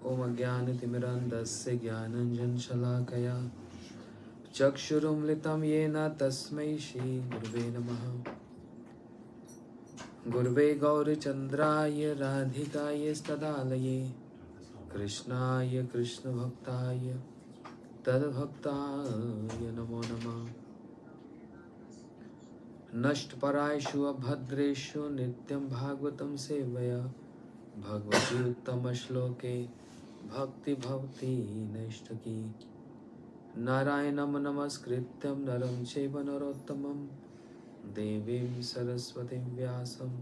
Om Ajnanatimirandasya Jnananjan-shalakaya Chakshurumlitam Yena Tasmai Shri Gurve Namaha. Gurve Gauri Chandraya Radhikaya Stadalaye Krishnaya Krishna Bhaktaya Tadbhaktaya Namo Namah. Nashtparayeshu abhadreshu nityam bhagavatam sevaya Bhagavati uttama shloke bhakti bhavati naishtaki Narayanam namaskrityam naram chaiva narottamam Devim saraswatim vyasam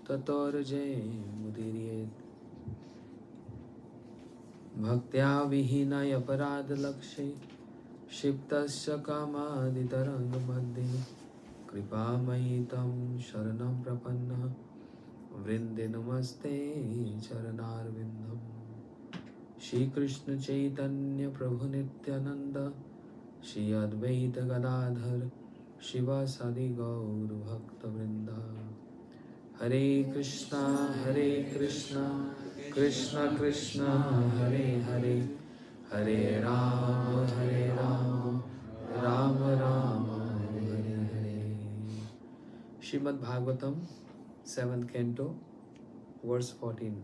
tato mudiriet Bhaktya vihinaya paradalakshe Shiptasya kamadhitarang madhe Kripamayi tam sharanam prapanna Vrinde namaste charanarvindam Shri Krishna Chaitanya Prabhu Nityananda Shri Advaita Gadadhar Shiva Sadi Gaur Bhakta Vrinda Hare Krishna Krishna Krishna Hare Hare Hare Rama Rama Rama Hare Hare. Srimad Bhagavatam, 7th Canto, verse 14.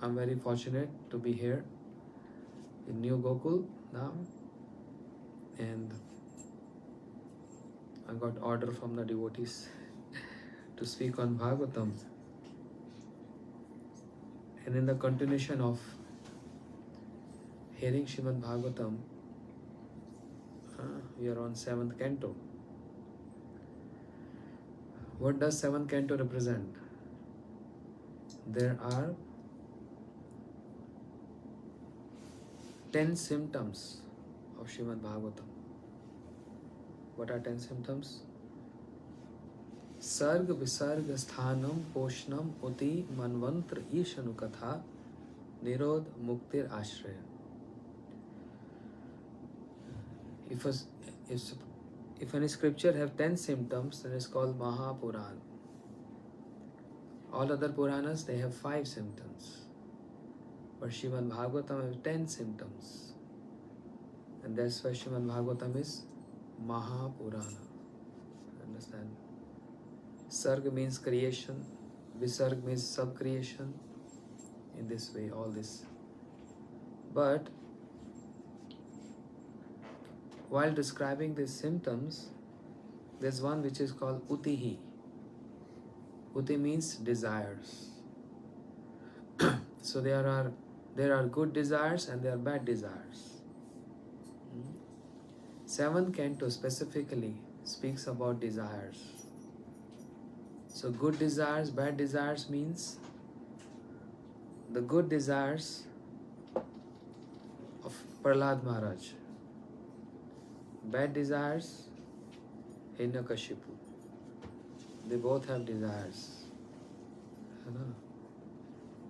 I'm very fortunate to be here in New Gokul now, and I got order from the devotees to speak on Bhagavatam. And in the continuation of hearing Srimad Bhagavatam, we are on 7th Canto. What does 7th Canto represent? There are 10 symptoms of Srimad Bhagavatam. What are 10 symptoms? Sarg Visarg Sthanam Poshnam Uti Manvantra Ishanu Katha Nirod Muktir Ashraya. If any scripture have 10 symptoms, then it's called Mahapuran. All other Puranas, they have 5 symptoms. But Srimad Bhagavatam has 10 symptoms. And that's why Srimad Bhagavatam is Mahapurana. Understand? Sarg means creation. Visarg means sub-creation. In this way, all this. But while describing these symptoms, there's one which is called Utihi. Uti means desires. So there are good desires and there are bad desires. 7th Canto specifically speaks about desires. So good desires, bad desires means the good desires of Prahlad Maharaj. Bad desires, Hiranyakashipu. They both have desires.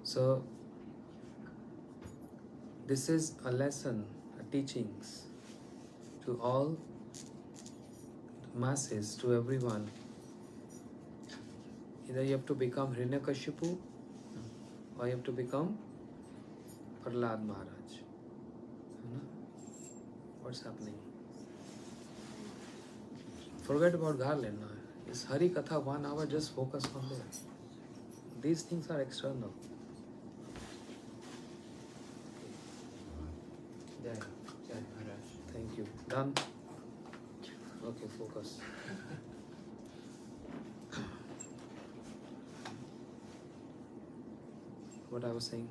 So this is a lesson, a teachings to all masses, to everyone. Either you have to become Hiranyakashipu or you have to become Prahlad Maharaj. What's happening? Forget about garland now. It's Harikatha 1 hour, just focus on that. These things are external. Thank you. Done? Okay, focus. What I was saying?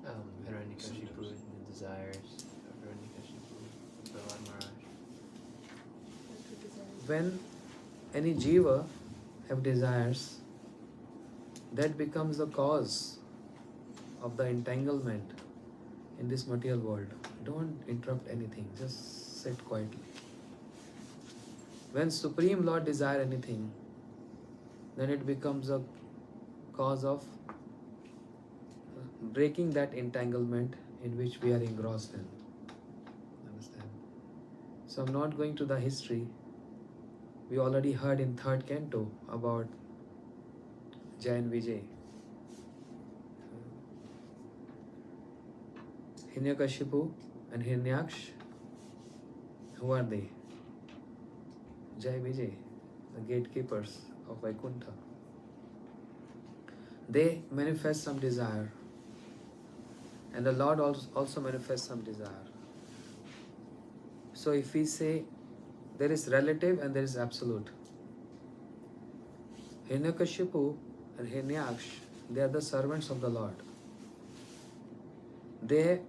Hiranyakashipu, the desires of Hiranyakashipu, Prahlad Maharaj. When any jiva have desires, that becomes the cause of the entanglement in this material world. Don't interrupt anything, just sit quietly. When Supreme Lord desire anything, then it becomes a cause of breaking that entanglement in which we are engrossed in. Understand? So I'm not going to the history. We already heard in 3rd Canto about Jai and Vijay. Hiranyakashipu and Hiranyaksh, who are they? Jai Vijay, the gatekeepers of Vaikuntha. They manifest some desire, and the Lord also manifests some desire. So if we say there is relative and there is absolute, Hiranyakashipu and Hiranyaksh, they are the servants of the Lord. They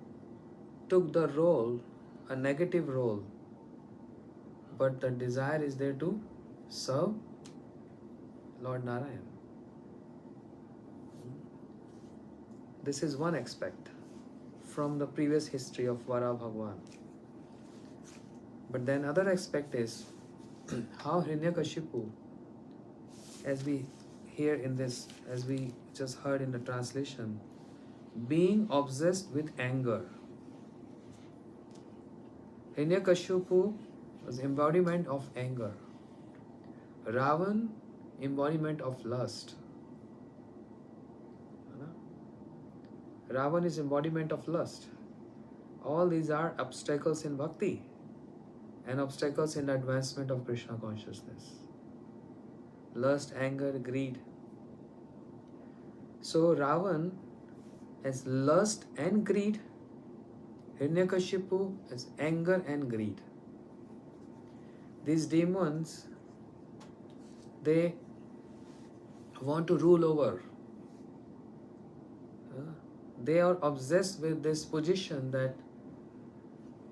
took the role, a negative role, but the desire is there to serve Lord Narayan. This is one aspect from the previous history of Vara Bhagwan. But then other aspect is how Hiranyakashipu, as we hear in this, as we just heard in the translation, being obsessed with anger. Hiranyakashipu was embodiment of anger. Ravan, embodiment of lust. Ravan is embodiment of lust. All these are obstacles in bhakti and obstacles in the advancement of Krishna consciousness. Lust, anger, greed. So Ravan has lust and greed. Hiranyakashipu has anger and greed. These demons, they want to rule over. They are obsessed with this position that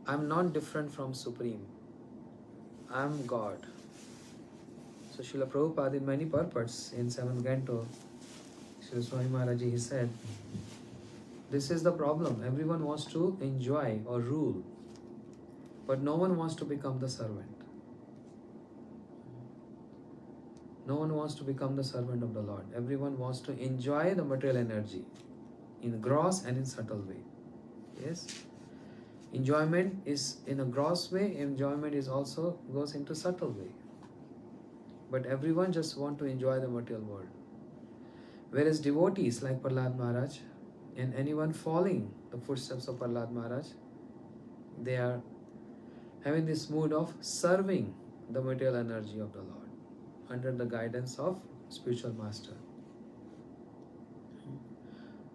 I'm not different from Supreme. I'm God. So Srila Prabhupada in many purports in 7th Canto, Srila Swami Maharaj, he said, this is the problem. Everyone wants to enjoy or rule, but no one wants to become the servant. No one wants to become the servant of the Lord. Everyone wants to enjoy the material energy in gross and in subtle way. Yes? Enjoyment is in a gross way, enjoyment is also goes into subtle way. But everyone just want to enjoy the material world. Whereas devotees like Prahlad Maharaj and anyone following the footsteps of Prahlad Maharaj, they are having this mood of serving the material energy of the Lord under the guidance of spiritual master.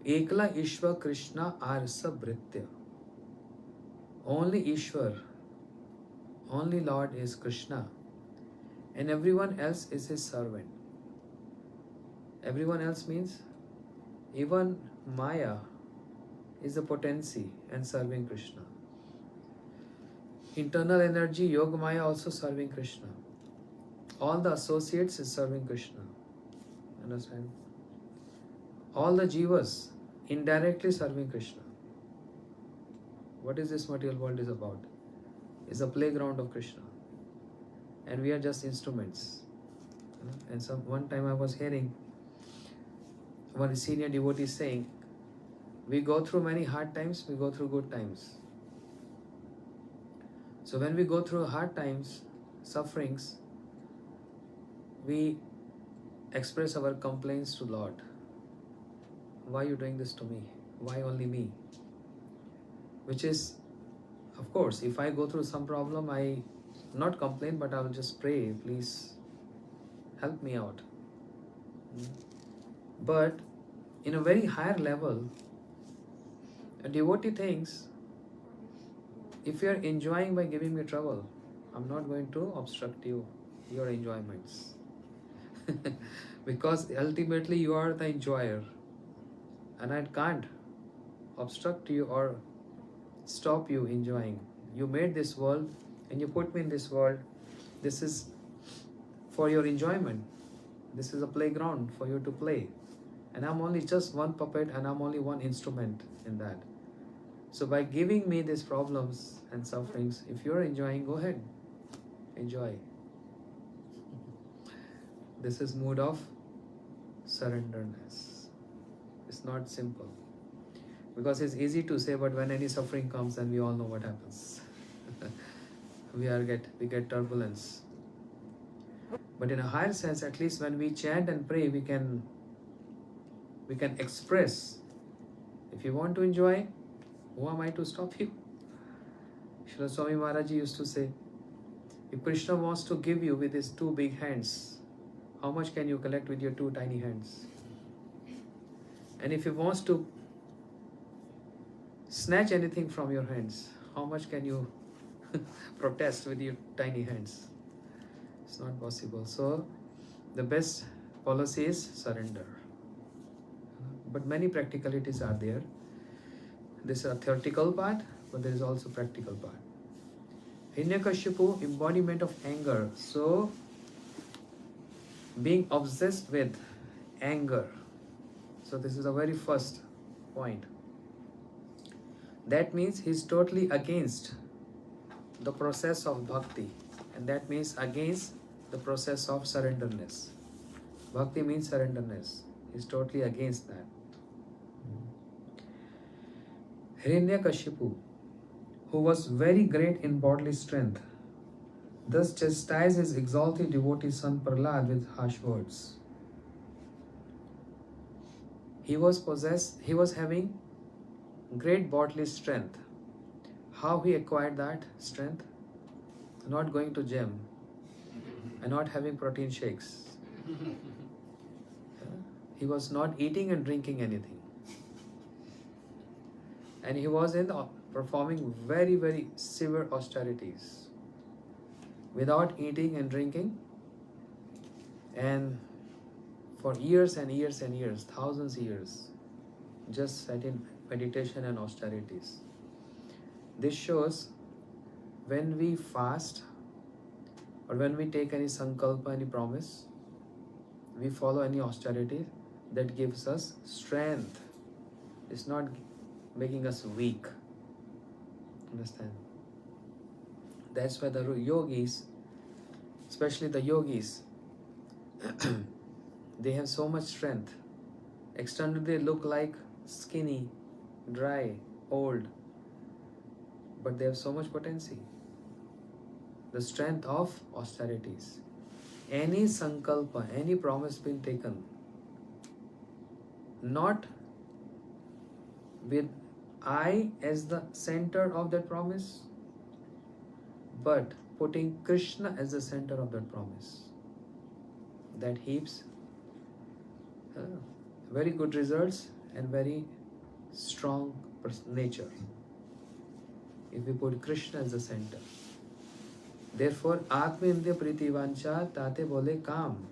Ekla Ishwar Krishna Arsa Bhritya. Only Ishwar, only Lord is Krishna, and everyone else is his servant. Everyone else means even Maya is the potency and serving Krishna. Internal energy, Yoga Maya also serving Krishna. All the associates is serving Krishna. Understand? All the jivas indirectly serving Krishna. What is this material world is about? It's a playground of Krishna. And we are just instruments. And one time I was hearing one senior devotee saying, we go through many hard times, we go through good times. So when we go through hard times, sufferings, we express our complaints to Lord. Why are you doing this to me? Why only me? Which is, of course, if I go through some problem, I not complain, but I will just pray, please help me out. But in a very higher level, a devotee thinks, if you are enjoying by giving me trouble, I'm not going to obstruct your enjoyments. Because ultimately you are the enjoyer. And I can't obstruct you or stop you enjoying. You made this world and you put me in this world. This is for your enjoyment. This is a playground for you to play. And I'm only just one puppet and I'm only one instrument in that. So by giving me these problems and sufferings, if you're enjoying, go ahead. Enjoy. This is mood of surrenderness. It's not simple. Because it's easy to say, but when any suffering comes, then we all know what happens. we get turbulence. But in a higher sense, at least when we chant and pray, we can express. If you want to enjoy, Who am I to stop you? Srila Swami Maharaj used to say, if Krishna wants to give you with his two big hands, how much can you collect with your two tiny hands? And if he wants to snatch anything from your hands, how much can you protest with your tiny hands? It's not possible. So the best policy is surrender. But many practicalities are there. This is a theoretical part, but there is also practical part. Hiranyakashipu, embodiment of anger. So being obsessed with anger. So this is the very first point. That means he's totally against the process of bhakti, and that means against the process of surrenderness. Bhakti means surrenderness. He's totally against that. Hiranyakashipu, who was very great in bodily strength, thus chastised his exalted devotee son Prahlad with harsh words. He was having great bodily strength. How he acquired that strength? Not going to gym and not having protein shakes. He was not eating and drinking anything. And he was performing very, very severe austerities without eating and drinking, and for years and years and years, thousands of years, just sat in meditation and austerities. This shows when we fast or when we take any sankalpa, any promise, we follow any austerity, that gives us strength. It's not making us weak. Understand? That's why the yogis, especially the yogis, they have so much strength. Externally they look like skinny, dry, old, but they have so much potency. The strength of austerities. Any sankalpa, any promise being taken, not with I as the center of that promise, but putting Krishna as the center of that promise. That heaps very good results and very strong nature. If we put Krishna as the center. Therefore, Atma Indriya Priti Vancha Tate Bole Kam.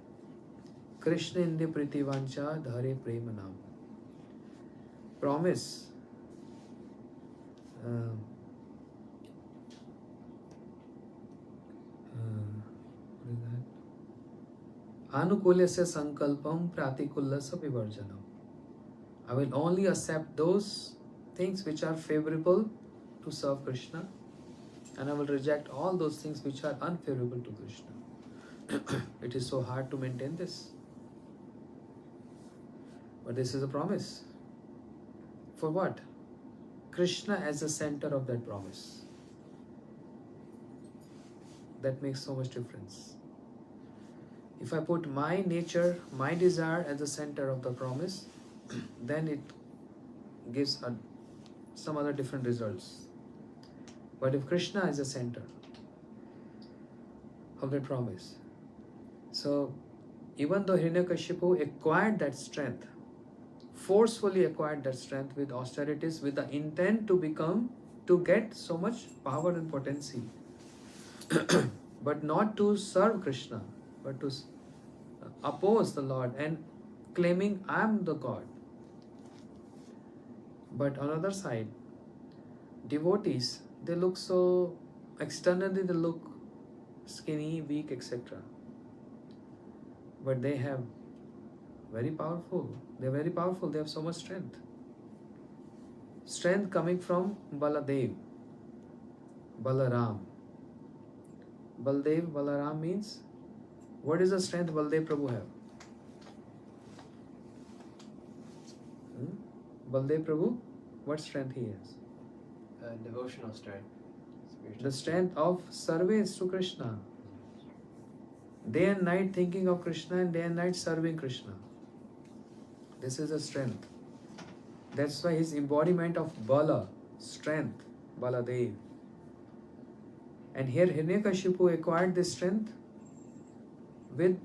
Krishna Indriya Priti Vancha Dhare Prema Nam. Promise. What is that? Anukulyasya sankalpam pratikullasa vivarjanam. I will only accept those things which are favorable to serve Krishna, and I will reject all those things which are unfavorable to Krishna. It is so hard to maintain this. But this is a promise. For what? Krishna as the center of that promise. That makes so much difference. If I put my nature, my desire at the center of the promise, then it gives some other different results. But if Krishna is the center of that promise, so even though Hiranyakashipu acquired that strength, forcefully acquired that strength with austerities, with the intent to get so much power and potency, but not to serve Krishna, but to oppose the Lord and claiming I am the God. But on the other side, devotees, they look so, externally they look skinny, weak, etc. But they have very powerful. They are very powerful. They have so much strength. Strength coming from Baladev, Balaram. Baldev, Balaram means, what is the strength Baldev Prabhu have? Baldev Prabhu, what strength he has? Devotional strength. Spiritual The strength of service to Krishna. Day and night thinking of Krishna and day and night serving Krishna. This is a strength. That's why his embodiment of Bala, strength, Baladev. And here Hiranyakashipu acquired this strength with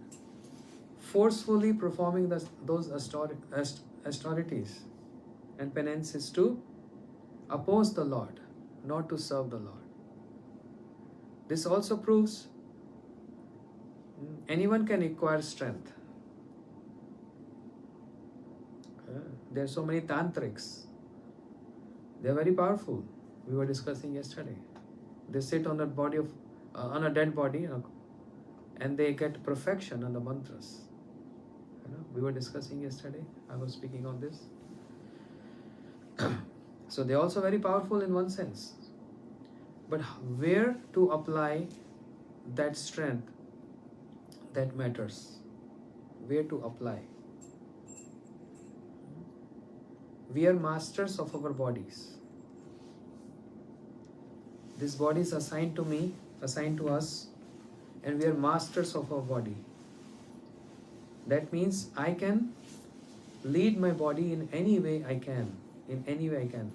forcefully performing those austerities and penances to oppose the Lord, not to serve the Lord. This also proves anyone can acquire strength. There are so many tantrics. They are very powerful. We were discussing yesterday. They sit on a body of on a dead body, and they get perfection on the mantras. We were discussing yesterday. I was speaking on this. So they are also very powerful in one sense. But where to apply that strength, that matters. Where to apply. We are masters of our bodies. This body is assigned to me, assigned to us, and we are masters of our body. That means I can lead my body in any way I can. In any way I can.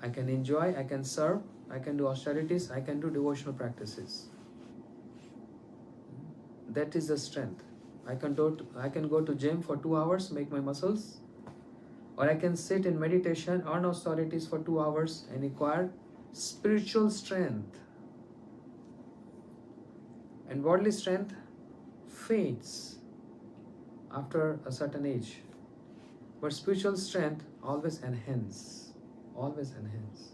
I can enjoy, I can serve, I can do austerities, I can do devotional practices. That is the strength. I can go to gym for 2 hours, make my muscles, or I can sit in meditation, earn austerities for 2 hours and acquire spiritual strength. And bodily strength fades after a certain age. But spiritual strength always enhances. Always enhance.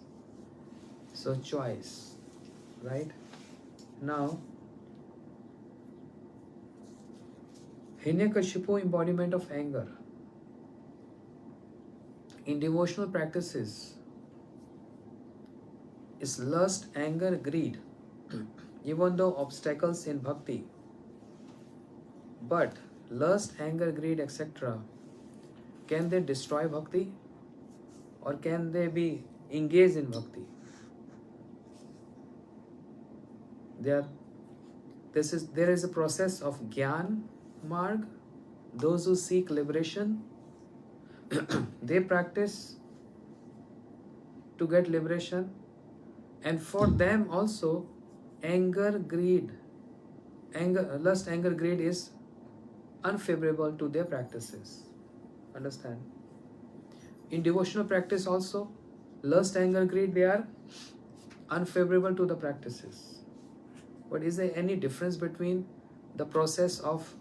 So choice, right? Now, Hiranyakashipu, embodiment of anger. In devotional practices, is lust, anger, greed, even though obstacles in bhakti. But lust, anger, greed, etc., can they destroy bhakti? Or can they be engaged in bhakti? There is a process of Gyan Marg. Those who seek liberation, they practice to get liberation. And for them also, lust, anger, greed is unfavorable to their practices. Understand? In devotional practice also, lust, anger, greed, they are unfavorable to the practices. But is there any difference between the process of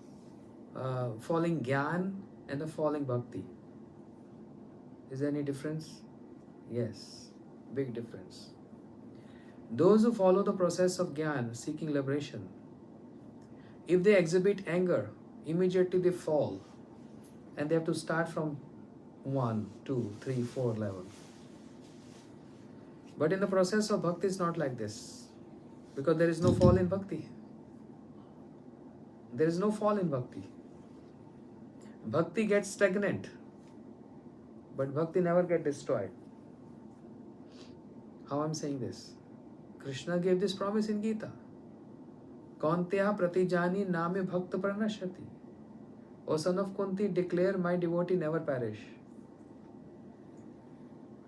falling Gyan and the falling Bhakti? Is there any difference? Yes, big difference. Those who follow the process of Gyan, seeking liberation, if they exhibit anger, immediately they fall. And they have to start from 1, 2, 3, 4 level. But in the process of Bhakti, it's not like this. Because there is no fall in Bhakti. There is no fall in Bhakti. Bhakti gets stagnant. But Bhakti never gets destroyed. How I'm saying this? Krishna gave this promise in Gita. Kaunteya pratijani name bhakta pranashati. O son of Kunti, declare my devotee never perish.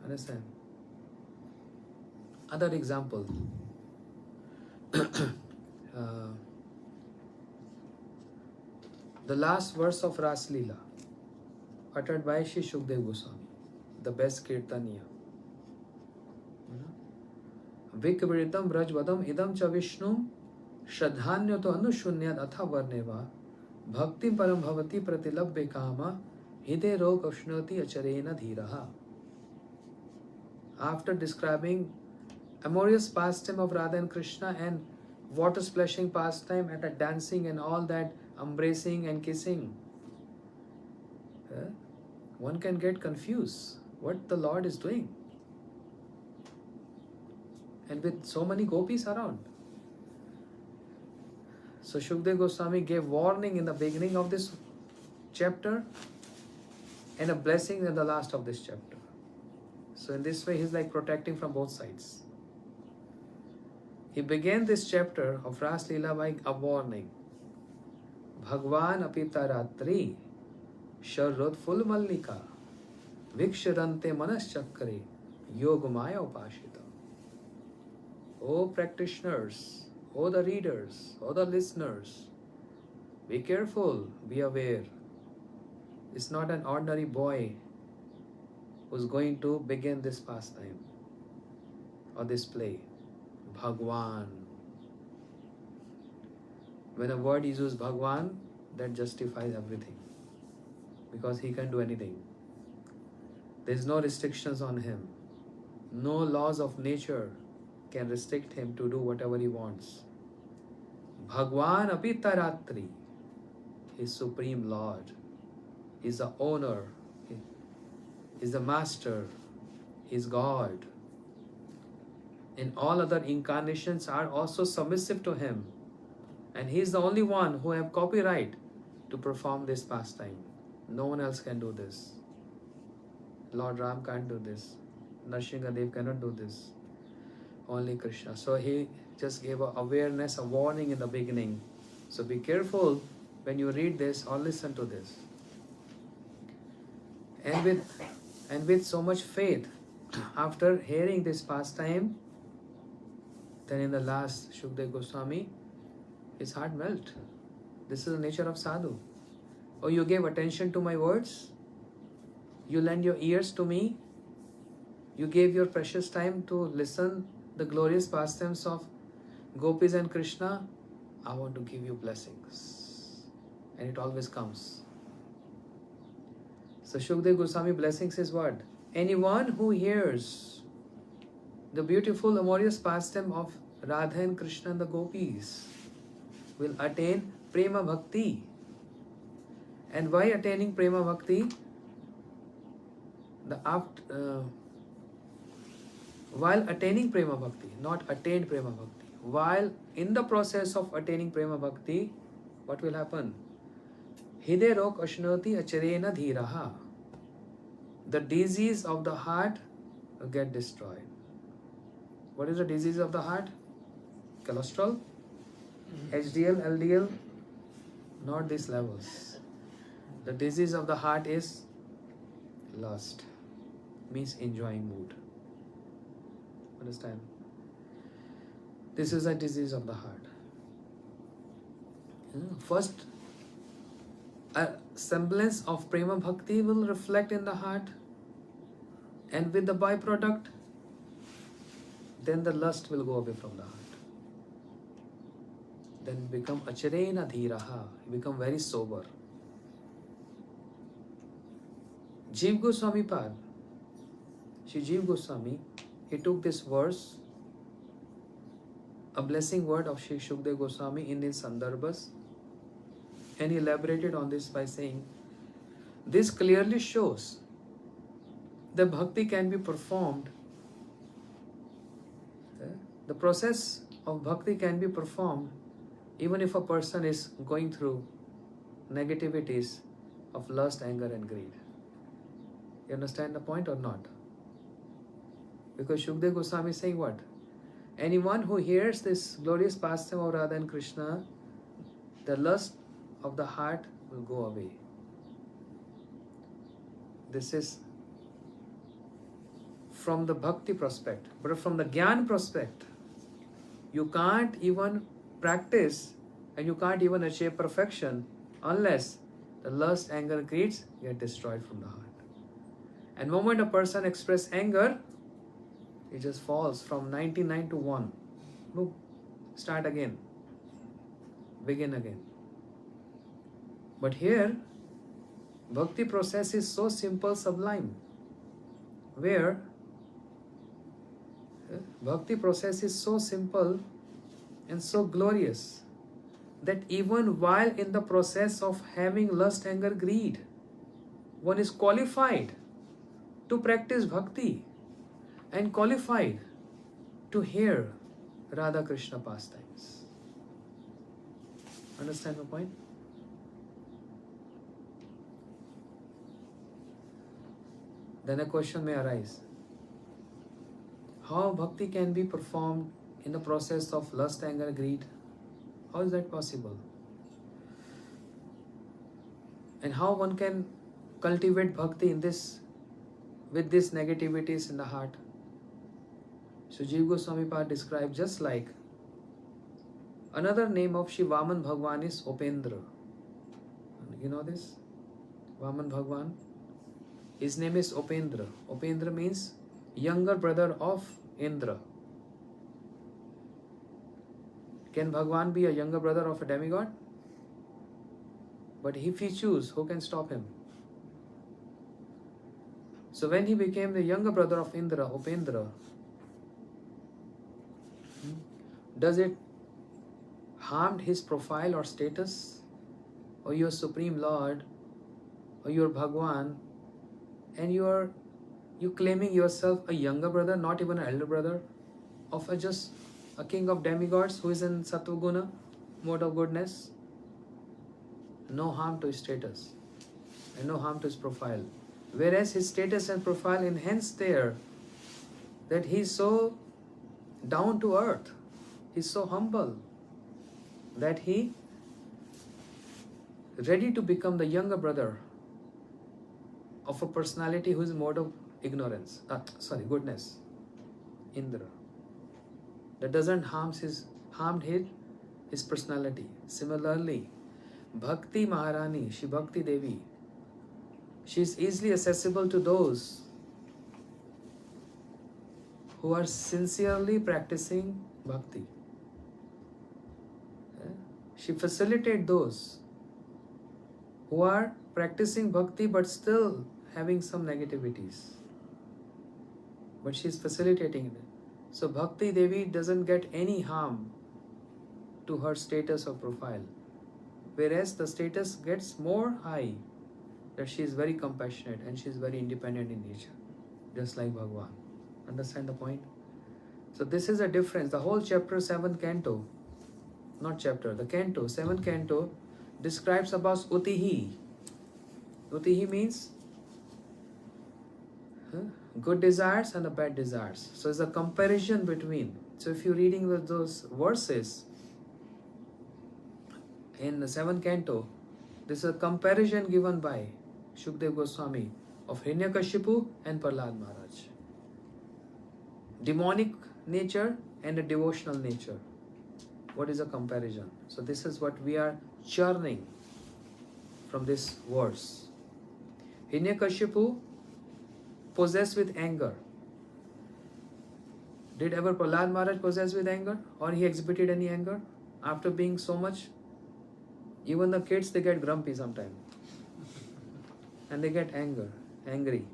Understand? Other example. The last verse of Ras Leela, uttered by Shri Shukdev Goswami, the best Kirtaniya. Vikvritam Brajvadam idam cha Vishnum Shradhanyo to anushunyad atha varneva Bhakti param bhavati pratilabhya kama hide rog ashnoti acharena dhiraha. After describing amorous pastime of Radha and Krishna and water splashing pastime and a dancing and all that, embracing and kissing, one can get confused what the Lord is doing. And with so many gopis around. So Shukdev Goswami gave warning in the beginning of this chapter and a blessing in the last of this chapter. So in this way, he's like protecting from both sides. He began this chapter of Ras Leela by a warning. Bhagwan apita ratri sharrod full mallika vikshirante manaschakre yogamaya upashita. O practitioners, O the readers, O the listeners, be careful, be aware. It's not an ordinary boy who's going to begin this pastime or this play. Bhagwan. When a word is used Bhagwan, that justifies everything. Because he can do anything. There is no restrictions on him. No laws of nature can restrict him to do whatever he wants. Bhagwan apitaratri, his supreme Lord. He is the owner. He is the master. He is God. And all other incarnations are also submissive to him. And he is the only one who have copyright to perform this pastime. No one else can do this. Lord Ram can't do this. Nrsimhadev cannot do this. Only Krishna. So he just gave a awareness, a warning in the beginning. So be careful when you read this or listen to this. And with so much faith, after hearing this pastime, then in the last, Shukdev Goswami, his heart melt. This is the nature of sadhu. Oh, you gave attention to my words? You lend your ears to me? You gave your precious time to listen the glorious pastimes of Gopis and Krishna? I want to give you blessings. And it always comes. So Shukdev Goswami blessings is what? Anyone who hears the beautiful amorous pastime of Radha and Krishna and the Gopis will attain Prema Bhakti. And why attaining Prema Bhakti? While attaining Prema Bhakti, not attained Prema Bhakti. While in the process of attaining Prema Bhakti, what will happen? Hide rok ashnoti acharena dhiraha. The disease of the heart will get destroyed. What is the disease of the heart? Cholesterol? HDL, LDL? Not these levels. The disease of the heart is lust. Means enjoying mood. Understand? This is a disease of the heart. First, a semblance of Prema Bhakti will reflect in the heart, and with the byproduct, then the lust will go away from the heart. Then become acharena dhiraha, become very sober. Jiva Goswami Pad, Shri Jiva Goswami, he took this verse, a blessing word of Shri Shukdev Goswami in his Sandarbhas, and he elaborated on this by saying, this clearly shows that bhakti can be performed. The process of bhakti can be performed even if a person is going through negativities of lust, anger and greed. You understand the point or not? Because Shukdev Goswami is saying what? Anyone who hears this glorious pastime of Radha and Krishna, the lust of the heart will go away. This is from the bhakti prospect. But from the jnana prospect, you can't even practice and you can't even achieve perfection unless the lust, anger, greeds get destroyed from the heart. And the moment a person expresses anger, it just falls from 99 to 1. Look, start again. Begin again. But here, bhakti process is so simple, sublime. Where bhakti process is so simple and so glorious that even while in the process of having lust, anger, greed, one is qualified to practice bhakti and qualified to hear Radha Krishna pastimes. Understand my point? Then a question may arise. How bhakti can be performed in the process of lust, anger, greed? How is that possible? And how one can cultivate bhakti in this with these negativities in the heart. So Jiva Goswami Pad described just like another name of Shri Vaman Bhagwan is Upendra. You know this? Vaman Bhagwan. His name is Upendra. Upendra means younger brother of Indra. Can Bhagwan be a younger brother of a demigod? But if he choose, who can stop him? So when he became the younger brother of Indra, Upendra, does it harmed his profile or status? Or your Supreme Lord, or your Bhagwan, and you claiming yourself a younger brother, not even an elder brother, of just a king of demigods who is in Sattva Guna, mode of goodness? No harm to his status and no harm to his profile. Whereas his status and profile enhanced there that he is so down to earth, he is so humble that he ready to become the younger brother of a personality who is mode of ignorance, goodness, Indra. That doesn't harmed his personality. Similarly, Bhakti Maharani, Shri Bhakti Devi, she is easily accessible to those who are sincerely practicing bhakti. She facilitates those who are practicing bhakti but still having some negativities. But she is facilitating it. So Bhakti Devi doesn't get any harm to her status or profile. Whereas the status gets more high, that she is very compassionate and she is very independent in nature, just like Bhagwan. Understand the point? So this is a difference. The whole chapter 7 canto, not chapter, the canto, 7th canto describes about Utihi. Utihi means good desires and the bad desires. So it's a comparison between. So if you're reading those verses in the 7th canto, this is a comparison given by Shukdev Goswami of Hiranyakashipu and Prahlad Maharaj. Demonic nature and a devotional nature. What is a comparison? So this is what we are churning from this verse. Hiranyakashipu possessed with anger. Did ever Prahlad Maharaj possess with anger? Or he exhibited any anger? After being so much, even the kids, they get grumpy sometimes. And they get angry.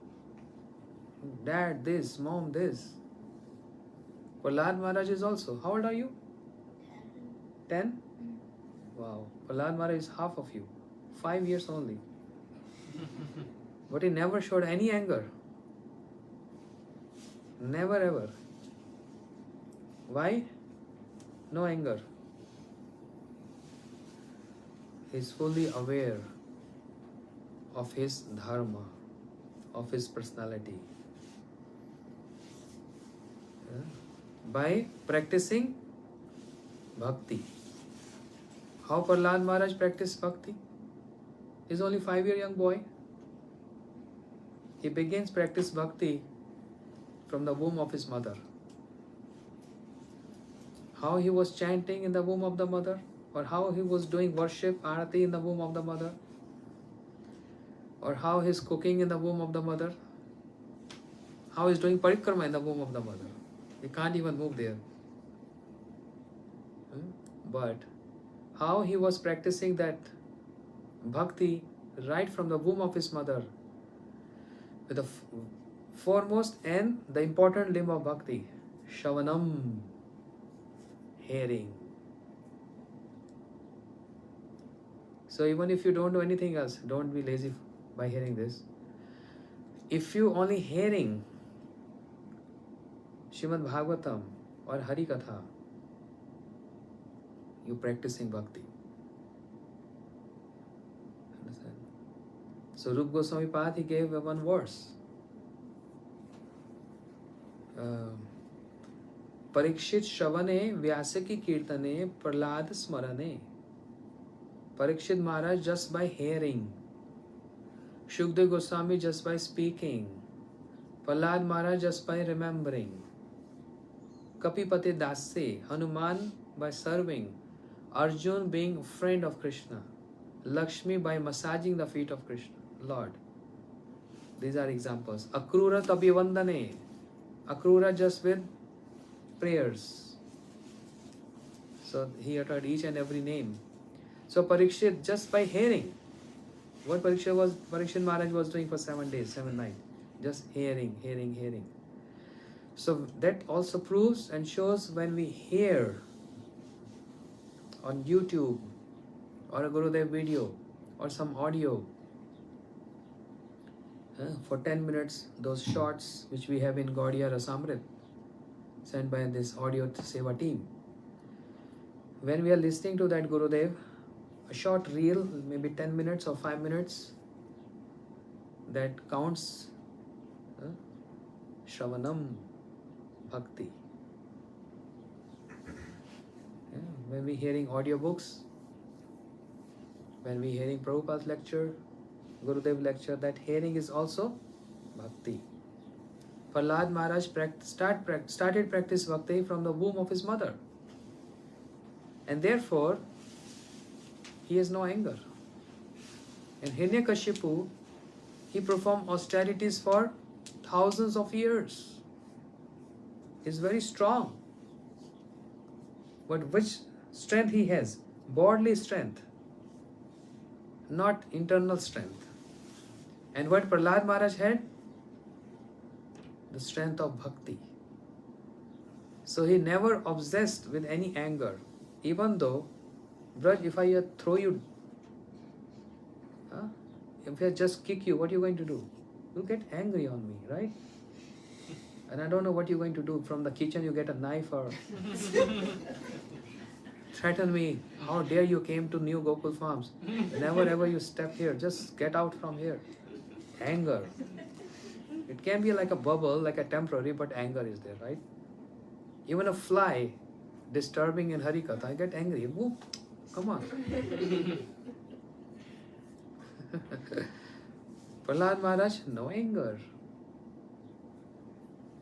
Dad this, mom this. Prahlad Maharaj is also. How old are you? 10? Wow. Prahlad Maharaj is half of you. 5 years only. But he never showed any anger. Never ever. Why? No anger. He is fully aware of his dharma, of his personality. By practicing bhakti. How Prahlad Maharaj practiced bhakti? He is only 5-year young boy. He begins practice bhakti from the womb of his mother. How he was chanting in the womb of the mother, or how he was doing worship, arati in the womb of the mother, or how he is cooking in the womb of the mother, how he is doing parikrama in the womb of the mother. He can't even move there. But how he was practicing that bhakti right from the womb of his mother, with the foremost and the important limb of bhakti, Shavanam, hearing. So even if you don't do anything else, don't be lazy by hearing this. If you only hearing Srimad Bhagavatam or Harikatha, you practicing bhakti. Understand? So Rupa Goswami Pad, he gave one verse. Parikshit Shravane Vyasaki Kirtane Prahlad Smarane. Parikshit Maharaj just by hearing, Shukdev Goswami just by speaking, Prahlad Maharaj just by remembering, Kapipati Dasse, Hanuman by serving, Arjun being a friend of Krishna, Lakshmi by massaging the feet of Krishna, Lord. These are examples. Akrura Tabhivandane, Akrura just with prayers. So he uttered each and every name. So Parikshit just by hearing, what Parikshit Maharaj was doing for 7 days, 7 nights, just hearing. So that also proves and shows when we hear on YouTube or a Gurudev video or some audio for 10 minutes, those shots which we have in Gaudiya Rasamrit sent by this audio Seva team. When we are listening to that Gurudev, a short reel, maybe 10 minutes or 5 minutes, that counts Shravanam Bhakti. When we hearing audiobooks, when we hearing Prabhupada's lecture, Gurudev lecture, that hearing is also Bhakti. Prahlad Maharaj started practice Bhakti from the womb of his mother. And therefore, he has no anger. And Hiranyakashipu, he performed austerities for thousands of years. He's very strong. But which strength he has? Bodily strength, not internal strength. And what Prahlad Maharaj had? The strength of bhakti. So he never obsessed with any anger. Even though, Braj, if I throw you, if I just kick you, what are you going to do? You'll get angry on me, right? And I don't know what you're going to do. From the kitchen you get a knife or threaten me. How dare you came to New Gokul Farms. Never ever you step here. Just get out from here. Anger. It can be like a bubble, like a temporary, but anger is there, right? Even a fly disturbing in Harikatha, I get angry. Whoop, come on. Prahlad Maharaj, no anger.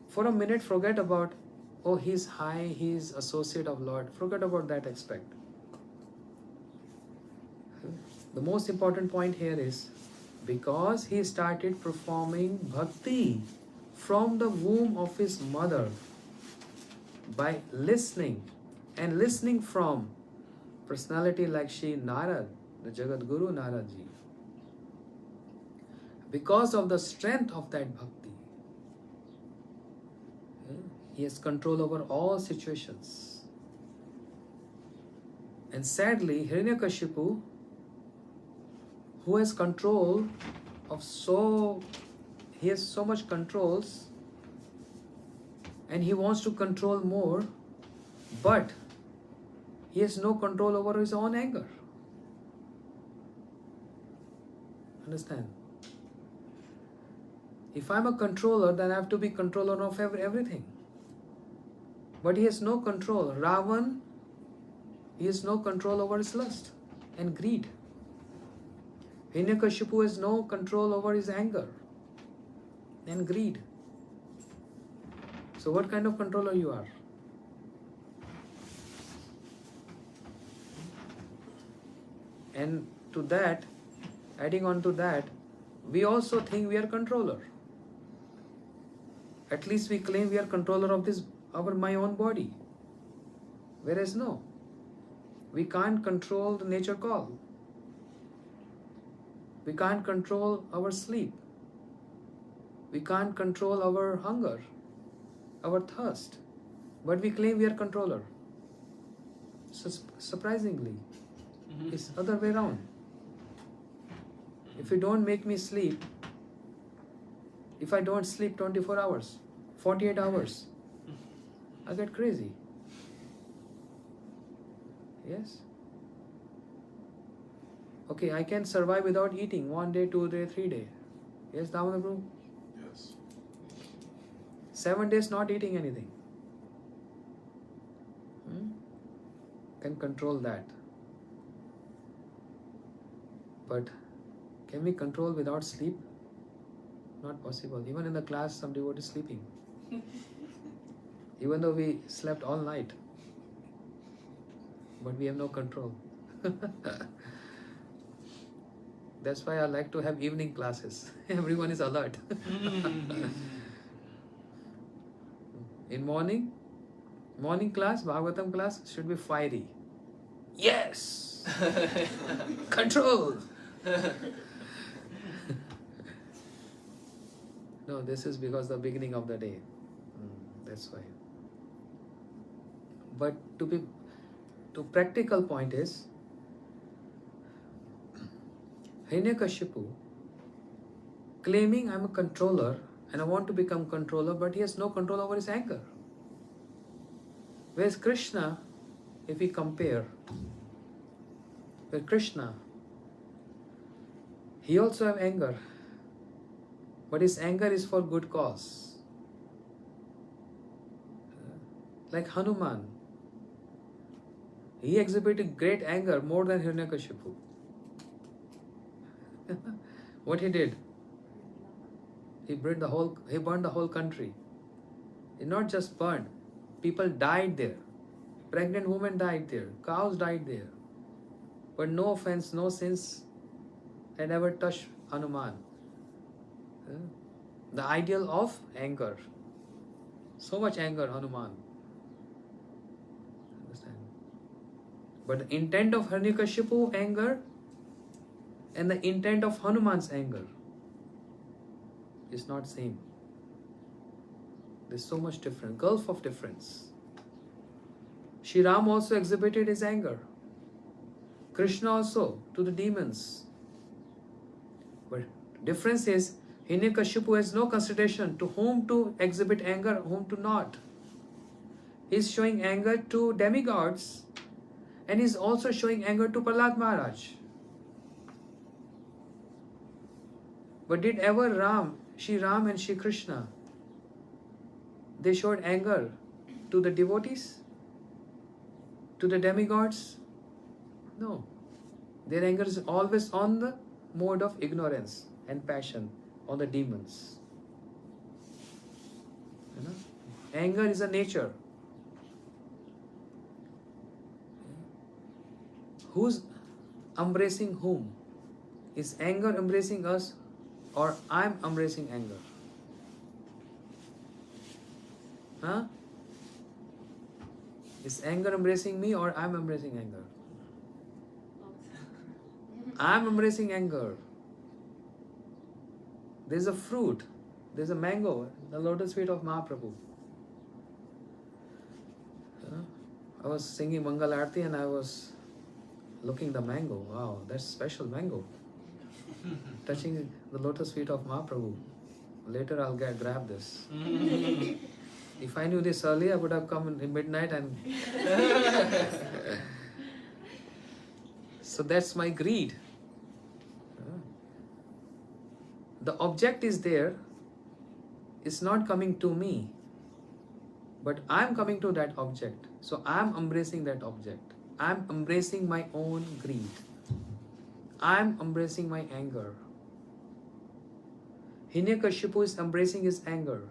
For a minute, forget about, oh, he's high, he's associate of Lord. Forget about that aspect. The most important point here is, because he started performing bhakti from the womb of his mother by listening, and listening from personality like Shri Narad, the Jagat Guru Narad Ji. Because of the strength of that bhakti, he has control over all situations. And sadly, Hiranyakashipu, who has control of he has so much controls, and he wants to control more, but he has no control over his own anger. Understand? If I'm a controller, then I have to be controller of everything. But he has no control. Ravan, he has no control over his lust and greed. Hiranyakashipu has no control over his anger and greed. So what kind of controller you are? And to that, adding on to that, we also think we are controller. At least we claim we are controller of my own body. Whereas no, we can't control the nature call. We can't control our sleep. We can't control our hunger, our thirst. But we claim we are controller. So surprisingly, it's other way around. If you don't make me sleep, if I don't sleep 24 hours, 48 hours, I get crazy. Yes? Okay, I can survive without eating 1 day, 2 day, 3 day. Yes, Damodar Prabhu? Yes. 7 days not eating anything. Can control that. But can we control without sleep? Not possible. Even in the class, some devotees sleeping. Even though we slept all night. But we have no control. That's why I like to have evening classes. Everyone is alert. In morning class, Bhagavatam class should be fiery. Yes! Control! No, this is because the beginning of the day. That's why. But to practical point is, Hiranyakashipu claiming I'm a controller and I want to become controller, but he has no control over his anger. Whereas Krishna, if we compare, with Krishna, he also have anger, but his anger is for good cause. Like Hanuman, he exhibited great anger more than Hiranyakashipu. What he did? He burned the whole country. He not just burned, people died there. Pregnant women died there. Cows died there. But no offense, no sins had ever touched Hanuman. The ideal of anger. So much anger, Hanuman. Understand? But the intent of Hiranyakashipu anger and the intent of Hanuman's anger is not same. There's so much difference, gulf of difference. Shri Ram also exhibited his anger. Krishna also to the demons. But difference is Hiranyakashipu has no consideration to whom to exhibit anger, whom to not. He's showing anger to demigods and he's also showing anger to Prahlad Maharaj. But did ever Shri Ram and Shri Krishna, they showed anger to the devotees? To the demigods? No. Their anger is always on the mode of ignorance and passion, on the demons. You know? Anger is a nature. Who's embracing whom? Is anger embracing us or I'm embracing anger? Huh? Is anger embracing me or I'm embracing anger? I'm embracing anger. There's a fruit, there's a mango, the lotus feet of Mahaprabhu. I was singing Mangal Aarti and I was looking the mango. Wow, that's special mango. Touching the lotus feet of Mahaprabhu. Later I'll grab this. If I knew this earlier, I would have come in midnight and... So that's my greed. The object is there. It's not coming to me. But I'm coming to that object. So I'm embracing that object. I'm embracing my own greed. I'm embracing my anger. Hiranyakashipu is embracing his anger.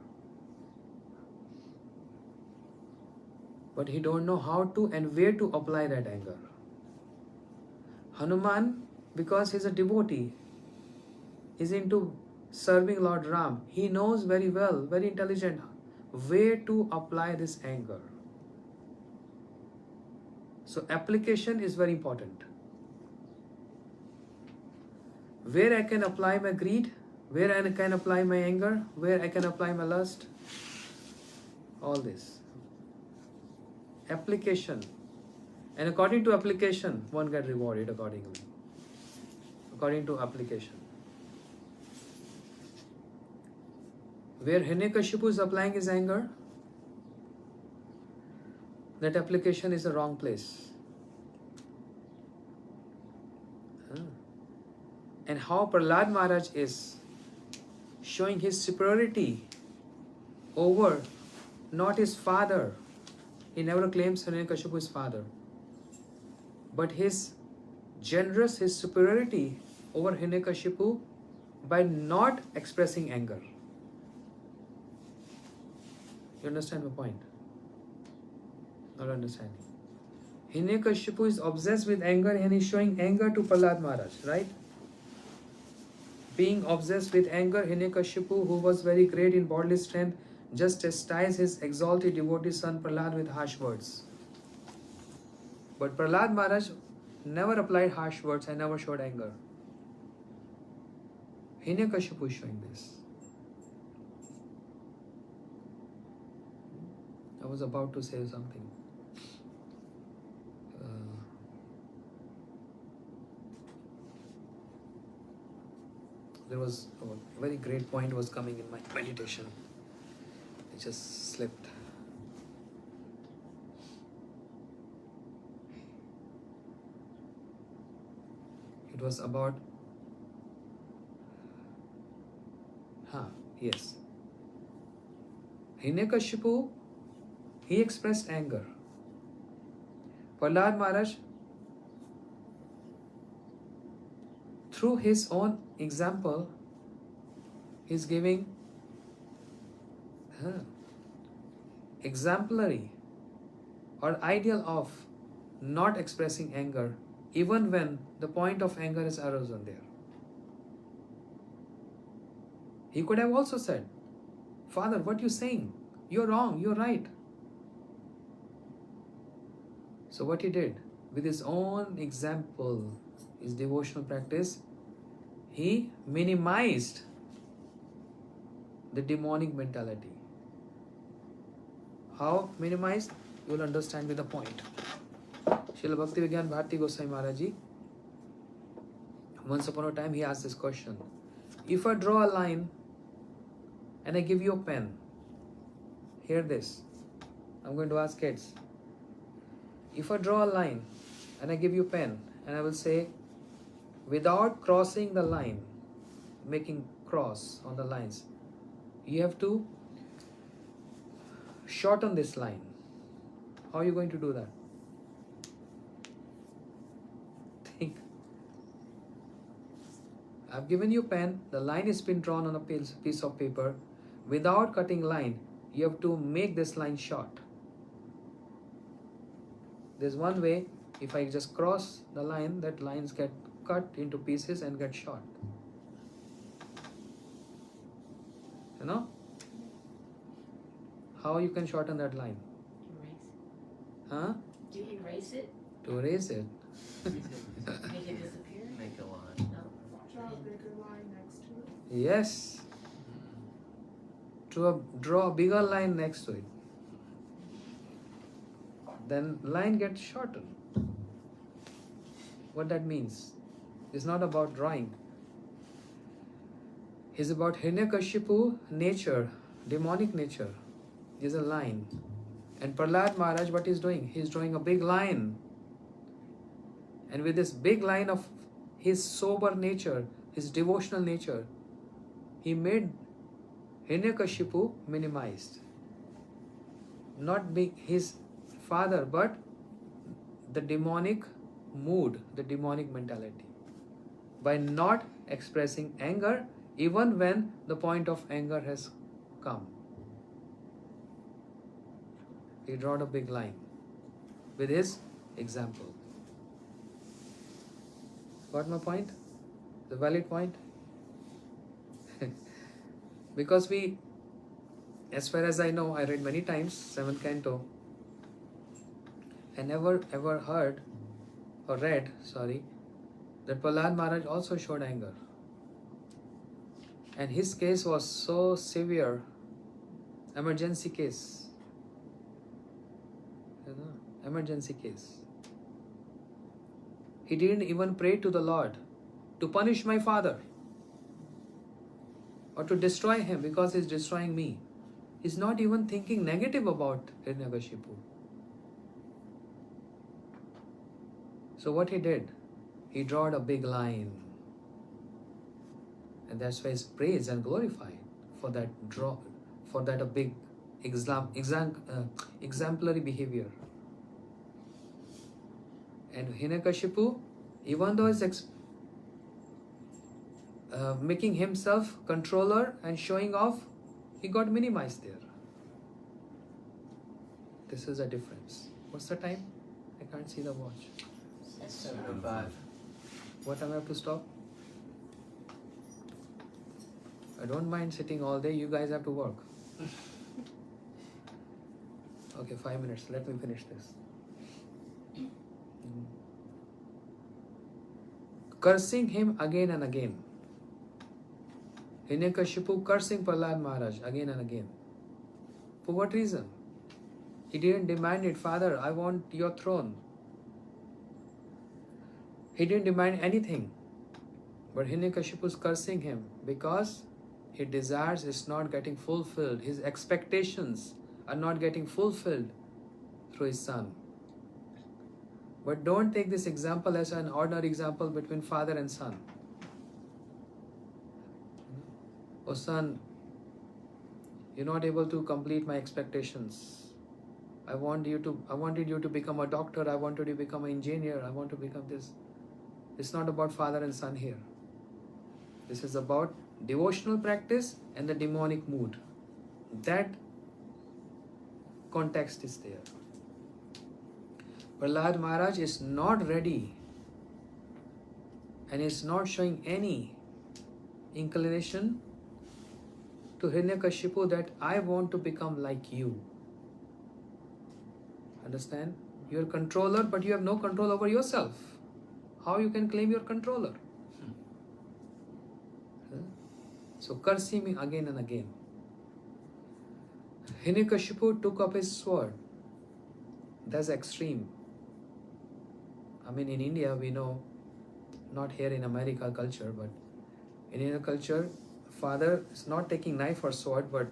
But he don't know how to and where to apply that anger. Hanuman, because he's a devotee, is into serving Lord Ram. He knows very well, very intelligent, where to apply this anger. So application is very important. Where I can apply my greed, where I can apply my anger, where I can apply my lust, all this. Application. And according to application, one gets rewarded accordingly. According to application. Where Hiranyakashipu is applying his anger, that application is the wrong place. And how Prahlad Maharaj is showing his superiority over not his father. He never claims Hiranyakashipu is father. But his superiority over Hiranyakashipu by not expressing anger. You understand my point? Not understanding. Hiranyakashipu is obsessed with anger and is showing anger to Prahlad Maharaj, right? Being obsessed with anger, Hiranyakashipu, who was very great in bodily strength, just chastised his exalted devotee son Prahlad with harsh words. But Prahlad Maharaj never applied harsh words and never showed anger. Hiranyakashipu is showing this. I was about to say something. There was a very great point was coming in my meditation. It just slipped. It was about yes. Hiranyakashipu, he expressed anger. Prahlad Maharaj, through his own example, is giving exemplary or ideal of not expressing anger even when the point of anger is arisen there. He could have also said, Father, what are you saying? You're wrong, you're right. So what he did, with his own example, his devotional practice, he minimized the demonic mentality. How minimized? You will understand with the point. Srila Bhakti Vigyan Bharati Goswami Maharaj Ji, once upon a time he asked this question. If I draw a line and I give you a pen, hear this. I'm going to ask kids. If I draw a line and I give you a pen and I will say, without crossing the line, making cross on the lines, you have to shorten this line. How are you going to do that? Think. I've given you a pen, the line is been drawn on a piece of paper. Without cutting line, you have to make this line short. There's one way, if I just cross the line, that lines get cut into pieces and get short. You know? How you can shorten that line? Erase it. Huh? Do you erase it? To erase it. Make it disappear? Make a line. No. Draw a bigger line next to it. Yes. Draw a bigger line next to it. Then line gets shortened. What that means? It's not about drawing. It's about Hiranyakashipu nature, demonic nature. Is a line. And Prahlad Maharaj, what he's doing? He's drawing a big line. And with this big line of his sober nature, his devotional nature, he made Hiranyakashipu minimized. Not being his father, but the demonic mood, the demonic mentality. By not expressing anger, even when the point of anger has come. He drawed a big line with his example. Got my point? The valid point? Because we, as far as I know, I read many times, 7th canto, I never ever heard or read, that Prahlad Maharaj also showed anger. And his case was so severe, emergency case. Emergency case. He didn't even pray to the Lord to punish my father or to destroy him because he's destroying me. He's not even thinking negative about Hiranyakashipu. So what he did? He drawed a big line. And that's why he's praised and glorified for that a big exemplary behavior. And Hiranyakashipu, even though making himself controller and showing off, he got minimized there. This is a difference. What's the time? I can't see the watch. 7:05. What time I have to stop? I don't mind sitting all day. You guys have to work. Okay, 5 minutes. Let me finish this. Cursing him again and again. Hiranyakashipu cursing Prahlad Maharaj again and again. For what reason? He didn't demand it, Father, I want your throne. He didn't demand anything. But Hiranyakashipu is cursing him because his desires is not getting fulfilled. His expectations are not getting fulfilled through his son. But don't take this example as an ordinary example between father and son. Oh son, you're not able to complete my expectations. I wanted you to become a doctor, I wanted you to become an engineer, I want to become this. It's not about father and son here. This is about devotional practice and the demonic mood. That context is there. Prahlad Maharaj is not ready and is not showing any inclination to Hiranyakashipu that I want to become like you. Understand? You're a controller, but you have no control over yourself. How you can claim you're controller? So cursing me again and again. Hiranyakashipu took up his sword. That's extreme. I mean, in India, we know, not here in America culture, but in Indian culture, father is not taking knife or sword, but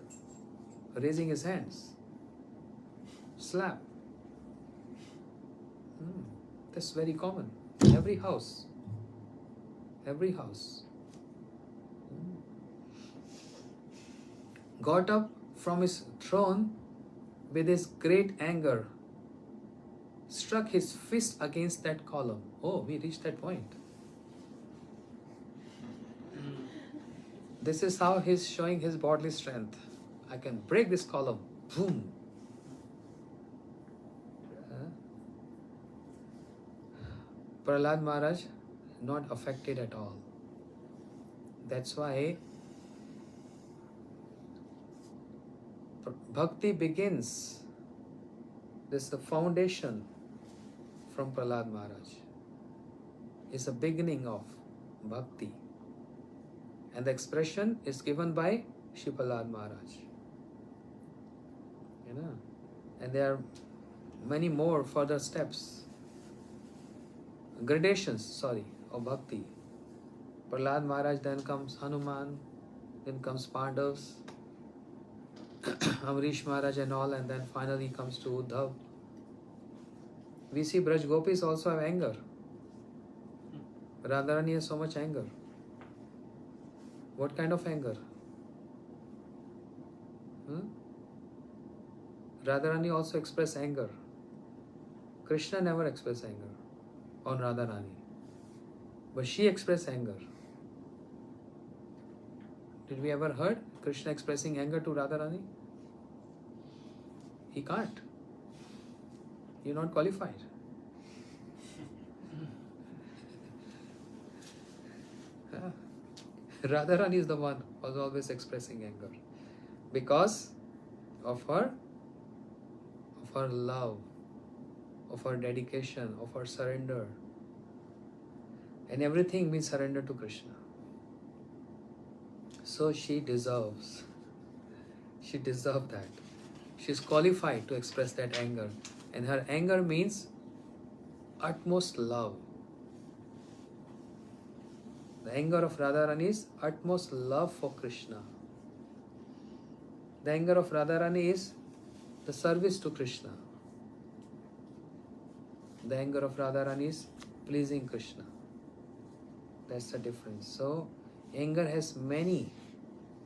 raising his hands. Slap. That's very common. Every house. Every house. Got up from his throne with his great anger, struck his fist against that column. Oh, we reached that point. This is how he's showing his bodily strength. I can break this column. Boom. Prahlad Maharaj, not affected at all. That's why bhakti begins. This is the foundation from Prahlad Maharaj. It's the beginning of bhakti. And the expression is given by Shri Prahlad Maharaj. And there are many more further steps. Gradations, of bhakti. Prahlad Maharaj, then comes Hanuman, then comes Pandavas, Amrish Maharaj and all, and then finally comes to Uddhav. We see Braj Gopis also have anger. Radharani has so much anger. What kind of anger? Radharani also expressed anger. Krishna never expressed anger on Radharani. But she expressed anger. Did we ever heard Krishna expressing anger to Radharani? He can't. You're not qualified. Radharani is the one who was always expressing anger because of her love, of her dedication, of her surrender. And everything means surrender to Krishna. So she deserves that. She's qualified to express that anger. And her anger means utmost love. The anger of Radharani is utmost love for Krishna. The anger of Radharani is the service to Krishna. The anger of Radharani is pleasing Krishna. That's the difference. So, anger has many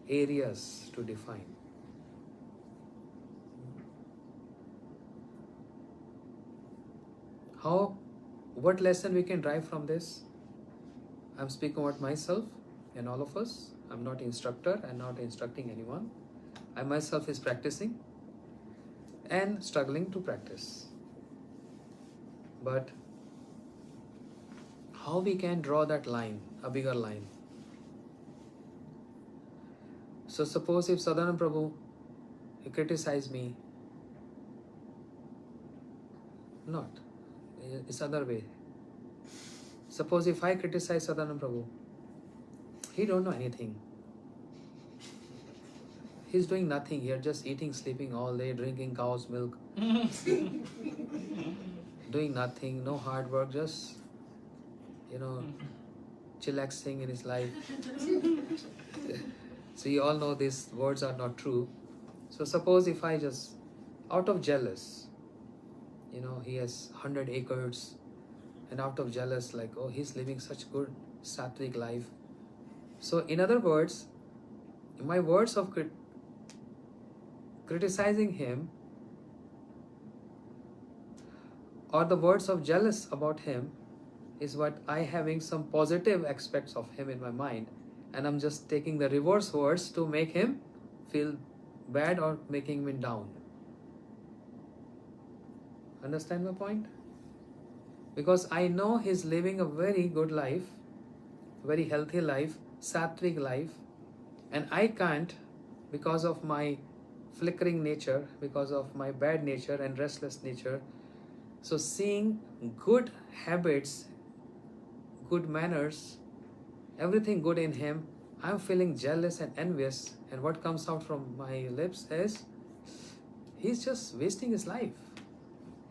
areas to define. What lesson we can derive from this? I'm speaking about myself. And all of us, I'm not instructor, I'm not instructing anyone. I myself is practicing and struggling to practice. But how we can draw that line, a bigger line? So suppose if Sadananda Prabhu, he criticized me, not, it's other way. Suppose if I criticize Sadananda Prabhu, he don't know anything. He's doing nothing here, just eating, sleeping all day, drinking cow's milk, doing nothing, no hard work, just, chillaxing in his life. So you all know these words are not true. So suppose if I just, out of jealous, he has 100 acres, and out of jealous, like, oh, he's living such good sattvic life. So in other words, my words of criticizing him, or the words of jealous about him, is what I having some positive aspects of him in my mind, and I'm just taking the reverse words to make him feel bad or making him down. Understand my point? Because I know he's living a very good life, very healthy life, sattvic life, and I can't, because of my flickering nature, because of my bad nature and restless nature. So seeing good habits, good manners, everything good in him, I'm feeling jealous and envious, and what comes out from my lips is, he's just wasting his life.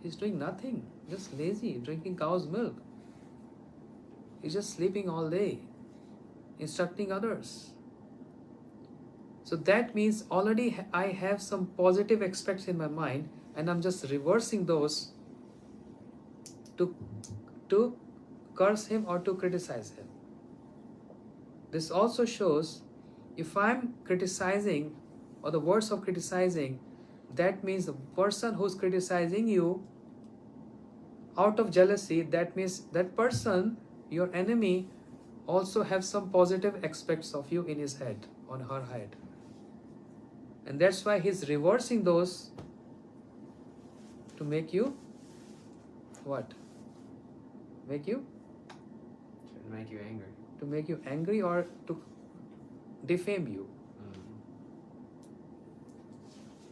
He's doing nothing, just lazy, drinking cow's milk. He's just sleeping all day, instructing others. So that means already I have some positive aspects in my mind, and I'm just reversing those to curse him or to criticize him. This also shows, if I'm criticizing, or the words of criticizing, that means the person who's criticizing you out of jealousy, that means that person, your enemy, also have some positive aspects of you in his head, on her head. And that's why he's reversing those to make you what? Make you? To make you angry. To make you angry or to defame you.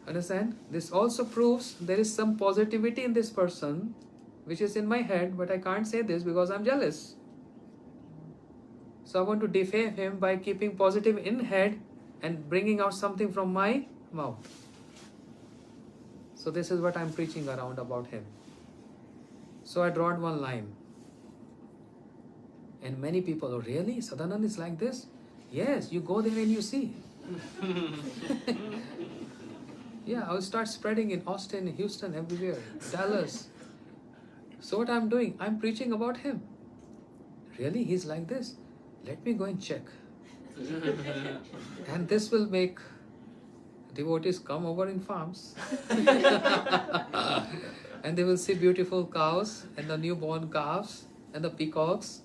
Understand? This also proves there is some positivity in this person which is in my head, but I can't say this because I'm jealous. So I want to defame him by keeping positive in head and bringing out something from my mouth. So this is what I'm preaching around about him. So I drawed one line. And many people, oh really? Sadananda is like this? Yes, you go there and you see. Yeah, I'll start spreading in Austin, Houston, everywhere, Dallas. So what I'm doing, I'm preaching about him. Really, he's like this? Let me go and check. And this will make devotees come over in farms. And they will see beautiful cows and the newborn calves and the peacocks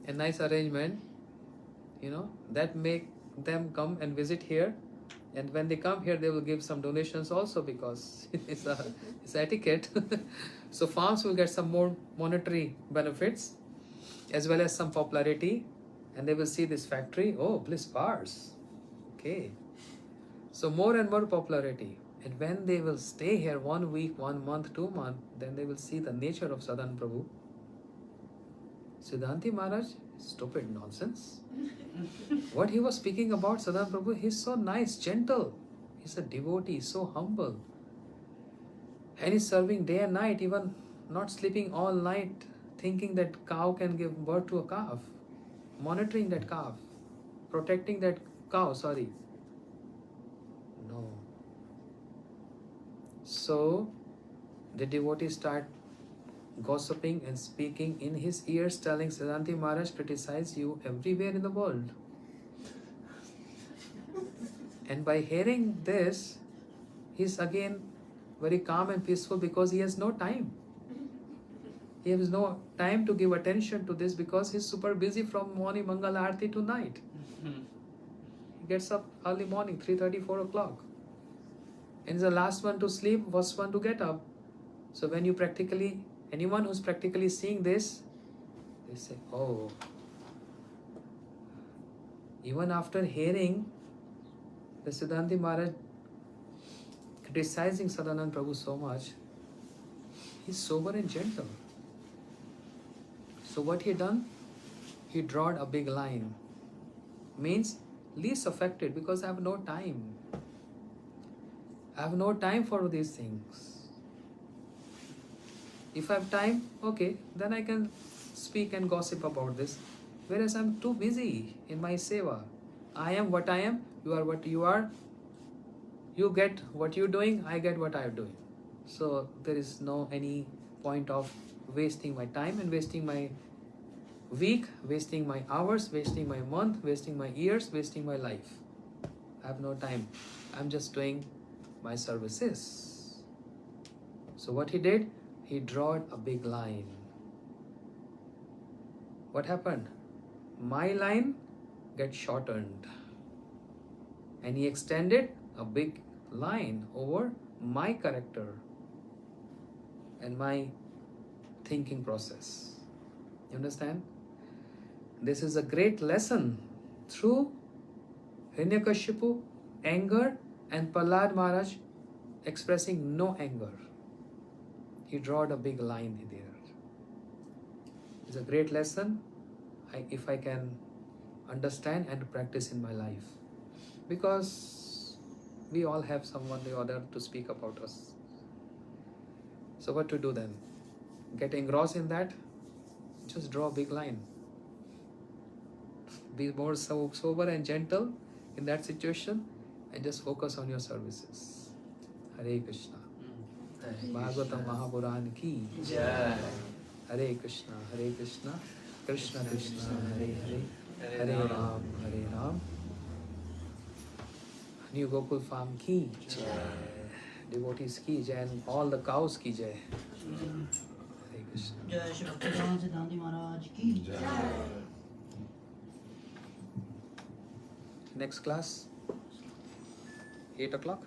and nice arrangement. That make them come and visit here. And when they come here, they will give some donations also, because it's etiquette. So farms will get some more monetary benefits as well as some popularity, and they will see this factory. Oh, bliss bars. Okay. So more and more popularity. And when they will stay here 1 week, 1 month, 2 months, then they will see the nature of Sadananda Prabhu. Siddhanti Maharaj, stupid nonsense. What he was speaking about Sadananda Prabhu, he's so nice, gentle. He's a devotee, so humble. And he's serving day and night, even not sleeping all night, thinking that cow can give birth to a calf, monitoring that calf, protecting that cow, No. So the devotees start gossiping and speaking in his ears, telling Siddhanti Maharaj criticize you everywhere in the world. And by hearing this, he's again very calm and peaceful, because he has no time. He has no time to give attention to this, because he's super busy from morning Mangala Aarti to night. He gets up early morning, 3:30, 4 o'clock. And is the last one to sleep, first one to get up. So when you practically, anyone who's practically seeing this, they say, oh, even after hearing the Siddhanti Maharaj criticizing Sadanand Prabhu so much, he's sober and gentle. So what he done? He drawed a big line. Means least affected, because I have no time. I have no time for these things. If I have time, okay, then I can speak and gossip about this. Whereas I'm too busy in my seva. I am what I am, you are what you are. You get what you're doing, I get what I'm doing. So there is no any point of wasting my time and wasting my week, wasting my hours, wasting my month, wasting my years, wasting my life. I have no time. I'm just doing my services. So what he did, he drawed a big line. What happened? My line gets shortened. And he extended a big line over my character and my thinking process. You understand? This is a great lesson through Hiranyakashipu, anger, and Prahlad Maharaj expressing no anger. He drawed a big line there. It's a great lesson if I can understand and practice in my life. Because we all have someone or other to speak about us. So what to do then? Get engrossed in that? Just draw a big line. Be more sober and gentle in that situation and just focus on your services. Hare Krishna. Bhagavatam Mahapuran ki Jai. Hare Krishna, Hare Krishna, Krishna Krishna, Hare Hare, Hare Ram, Hare Ram. New Gokul farm ki jai. Devotees ki jai and all the cows ki jai. Hare Krishna. जय श्री भक्तिवेदांत सिद्धांति महाराज की जय। Next class, 8 o'clock.